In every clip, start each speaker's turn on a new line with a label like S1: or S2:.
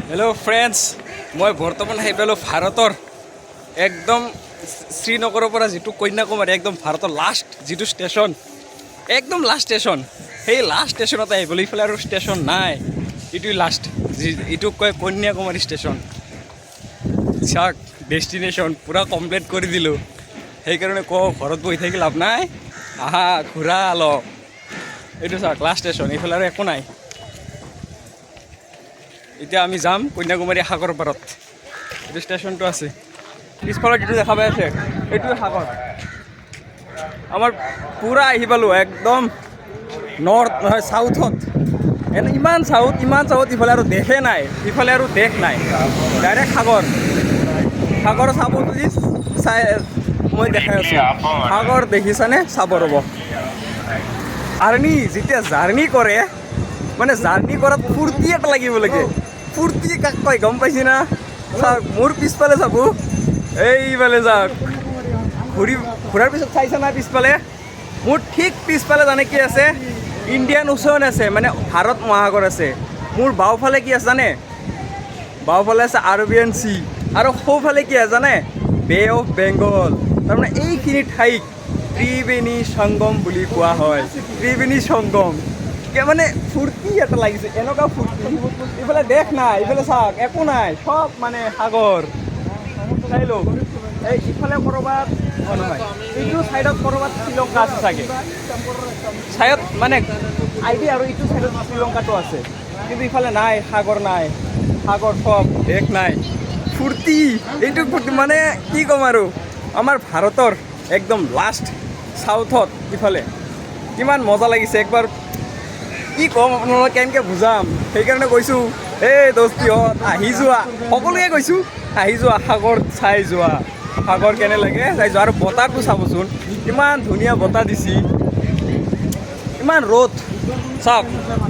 S1: Hello' friends, মই বৰ্তমান আহি পালোঁ ভাৰতৰ একদম শ্ৰীনগৰৰ পৰা যিটো কন্যাকুমাৰী একদম ভাৰতৰ লাষ্ট যিটো ষ্টেচন, একদম লাষ্ট ষ্টেচন, সেই লাষ্ট ষ্টেচনত আহি পালোঁ। ইফালে আৰু ষ্টেচন নাই, এইটোৱে লাষ্ট, এইটোক কয় কন্যাকুমাৰী ষ্টেচন। চাওক ডেষ্টিনেশ্যন পূৰা কমপ্লিট কৰি দিলোঁ। সেইকাৰণে কওঁ ঘৰত বহি থাকি লাভ নাই, আহা ঘূৰা অলপ। এইটো চাওক লাষ্ট ষ্টেচন, এইফালে আৰু একো নাই। এতিয়া আমি যাম কন্যাকুমাৰী সাগৰ পাৰত। এইটো ষ্টেচনটো আছে, পিছফালত যিটো দেখা পাই আছে এইটোৱে সাগৰ। আমাৰ পূৰা আহি পালোঁ একদম নৰ্থ নহয় চাউথত, ইমান চাউথ ইফালে আৰু দেশে নাই, ইফালে আৰু দেশ নাই, ডাইৰেক্ট সাগৰ। সাগৰ চাব যদি চাই মই দেখাই আছোঁ, সাগৰ দেখিছানে? চাব ৰ'ব। যেতিয়া জাৰ্ণি কৰে মানে জাৰ্ণি কৰাত ফূৰ্তি এটা লাগিব লাগে। ফূৰ্তি কাক কয় গম পাইছি না? চাওক মোৰ পিছফালে চাব, এইফালে যাওক, ঘূৰাৰ পিছত চাইছা না পিছফালে? মোৰ ঠিক পিছফালে জানে কি আছে? ইণ্ডিয়ান ওচন আছে, মানে ভাৰত মহাসাগৰ আছে। মোৰ বাওঁফালে কি আছে জানে? বাওঁফালে আছে আৰবিয়ান চি, আৰু সোঁফালে কি আছে জানে? বে অফ বেংগল। তাৰমানে এইখিনি ঠাইক ত্ৰিবেণী সংগম বুলি কোৱা হয়। ত্ৰিবেণী সংগম মানে ফূৰ্তি এটা লাগিছে, এনেকুৱা ফূৰ্তি। ইফালে দেশ নাই, ইফালে চাওক একো নাই, চব মানে সাগৰ। চাই লওক, এই ইফালে ক'ৰবাত নহয়, এইটো ছাইডত ক'ৰবাত শ্ৰীলংকা আছে চাগে, ছাইডত মানে আইডিয়া, আৰু এইটো ছাইডত শ্ৰীলংকাটো আছে, কিন্তু ইফালে নাই, সাগৰ নাই, সাগৰ চব, দেশ নাই। ফূৰ্তি, এইটো ফূৰ্তি মানে কি ক'ম আৰু, আমাৰ ভাৰতৰ একদম লাষ্ট চাউথত ইফালে কিমান মজা লাগিছে। একবাৰ কি ক'ম আপোনালোকক, কেনেকৈ বুজাম, সেইকাৰণে কৈছোঁ এই দোস্তিহঁত আহি যোৱা, সকলোৱে কৈছোঁ আহি যোৱা, সাগৰ চাই যোৱা, সাগৰ কেনে লাগে চাই যোৱা। আৰু বতাহটো চাবচোন, ইমান ধুনীয়া বতাহ দিছি, ইমান ৰ'দ, চাওক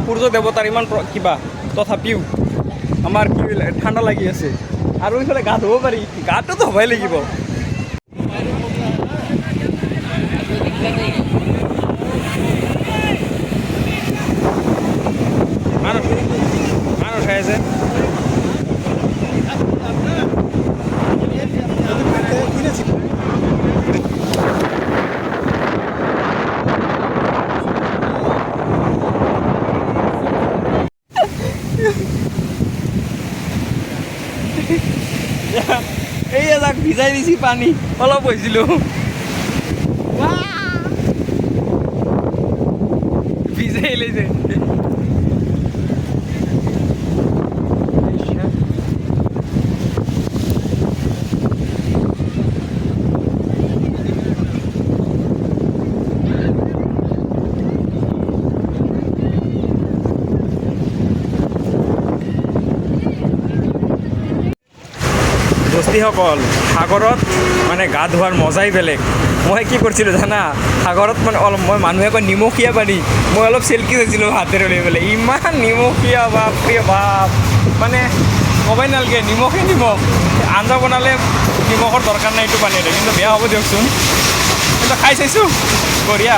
S1: সূৰ্য দেৱতাৰ ইমান কিবা, তথাপিও আমাৰ কি ঠাণ্ডা লাগি আছে। আৰু এইফালে গা ধুব পাৰি, গাটোতো হ'বই লাগিব। মানুহ খাই আছে, এই যাক ভিজাই দিছি পানী, অলপ হৈছিলোঁ ভিজাই লৈছে। দোস্তিসকল, সাগৰত মানে গা ধোৱাৰ মজাই বেলেগ। মই কি কৰিছিলোঁ জানা? সাগৰত মানে অলপ, মই মানুহে কয় নিমখীয়া পানী, মই অলপ চেলকি হৈছিলোঁ হাতেৰে লৈ পেলাই, ইমান নিমখীয়া, বাপৰে বাপ, মানে ক'বই নালাগে, নিমখে নিমখ। আঞ্জা বনালে নিমখৰ দৰকাৰ নাই এইটো পানীৰে, কিন্তু বেয়া হ'ব দিয়কচোন। কিন্তু খাই চাইছোঁ, বঢ়িয়া।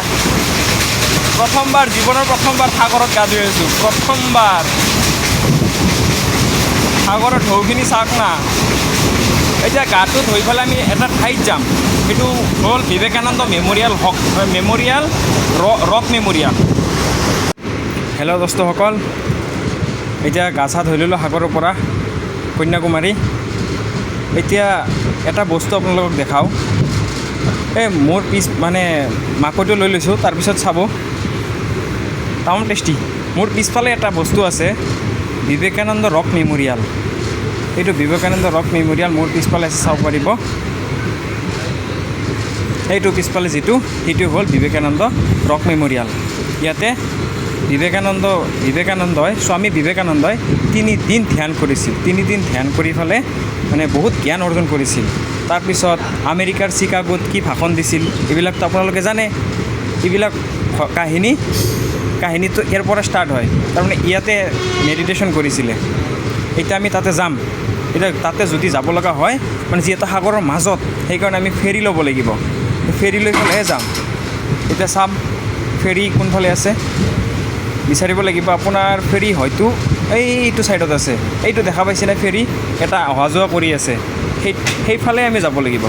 S1: জীৱনৰ প্ৰথমবাৰ সাগৰত গা ধুই আছোঁ, প্ৰথমবাৰ। সাগৰৰ ঢৌখিনি চাওক না। এতিয়া গাটো ধুই পেলাই আমি এটা ঠাইত যাম, সেইটো হ'ল Vivekananda memorial, rock memorial. Hello' দোস্তসকল, এতিয়া গা চা ধুই ল'লোঁ সাগৰৰ পৰা কন্যাকুমাৰী। এতিয়া এটা বস্তু আপোনালোকক দেখাওঁ, এই মোৰ মানে মাকৈটো লৈ লৈছোঁ, তাৰপিছত চাব তামাম টেষ্টি। মোৰ পিছফালে এটা বস্তু আছে, বিবেকানন্দ ৰক মেম'ৰিয়েল। এইটো বিবেকানন্দ ৰক মেম'ৰিয়েল মোৰ পিছফালে আছে, চাব পাৰিব। সেইটো পিছফালে যিটো, সেইটো হ'ল বিবেকানন্দ ৰক মেম'ৰিয়েল। ইয়াতে স্বামী বিবেকানন্দই 3 দিন ধ্যান কৰিছিল, 3 দিন ধ্যান কৰি পেলাই মানে বহুত জ্ঞান অৰ্জন কৰিছিল। তাৰপিছত আমেৰিকাৰ চিকাগোত কি ভাষণ দিছিল, এইবিলাকতো আপোনালোকে জানে। এইবিলাক কাহিনীটো ইয়াৰ পৰা ষ্টাৰ্ট হয়, তাৰমানে ইয়াতে মেডিটেশ্যন কৰিছিলে। এতিয়া আমি তাতে যাম। এতিয়া তাতে যদি যাব লগা হয়, মানে যিহেতু সাগৰৰ মাজত, সেইকাৰণে আমি ফেৰী ল'ব লাগিব, ফেৰী লৈ পেলাইহে যাম। এতিয়া চাম ফেৰী কোনফালে আছে, বিচাৰিব লাগিব। আপোনাৰ ফেৰী হয়তো এইটো ছাইডত আছে, এইটো দেখা পাইছেনে ফেৰী এটা অহা যোৱা কৰি আছে, সেইফালে আমি যাব লাগিব।